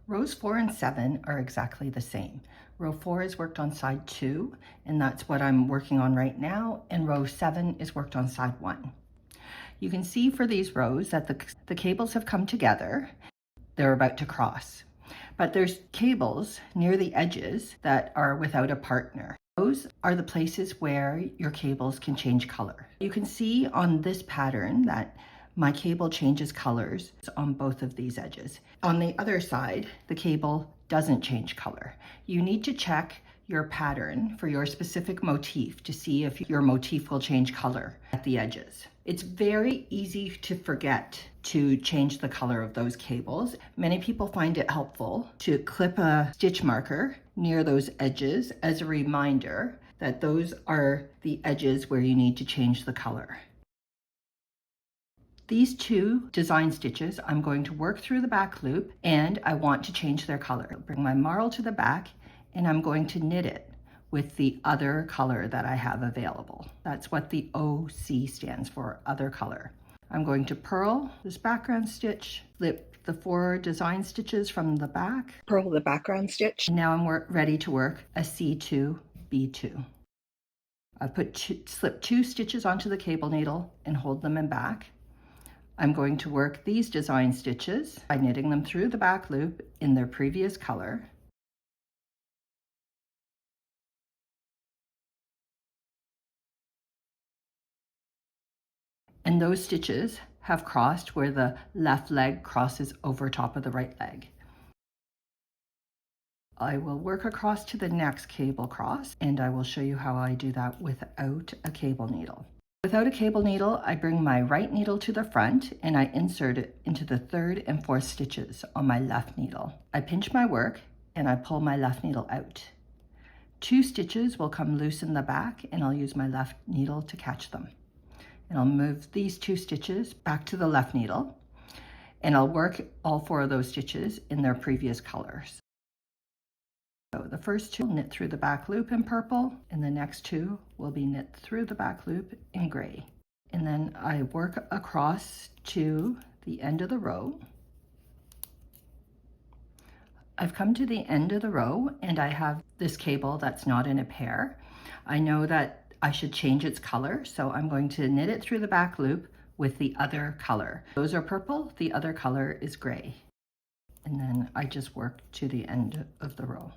Rows 4 and 7 are exactly the same. Row 4 is worked on side 2, and that's what I'm working on right now, and row 7 is worked on side 1. You can see for these rows that the cables have come together. They're about to cross. But there's cables near the edges that are without a partner. Those are the places where your cables can change color. You can see on this pattern that my cable changes colors on both of these edges. On the other side, the cable doesn't change color. You need to check your pattern for your specific motif to see if your motif will change color at the edges. It's very easy to forget to change the color of those cables. Many people find it helpful to clip a stitch marker near those edges as a reminder that those are the edges where you need to change the color. These 2 design stitches, I'm going to work through the back loop and I want to change their color. Bring my marl to the back and I'm going to knit it with the other color that I have available. That's what the OC stands for, other color. I'm going to purl this background stitch, flip the 4 design stitches from the back, Purl the background stitch. and now I'm ready to work a C2, B2. I've slipped 2 stitches onto the cable needle and hold them in back. I'm going to work these design stitches by knitting them through the back loop in their previous color. And those stitches have crossed where the left leg crosses over top of the right leg. I will work across to the next cable cross and I will show you how I do that without a cable needle. Without a cable needle, I bring my right needle to the front and I insert it into the 3rd and 4th stitches on my left needle. I pinch my work and I pull my left needle out. 2 stitches will come loose in the back and I'll use my left needle to catch them. And I'll move these 2 stitches back to the left needle and I'll work all 4 of those stitches in their previous colors. So the first 2 will knit through the back loop in purple and the next 2 will be knit through the back loop in gray. And then I work across to the end of the row. I've come to the end of the row and I have this cable that's not in a pair. I know that I should change its color, so I'm going to knit it through the back loop with the other color. Those are purple, the other color is gray. And then I just work to the end of the row.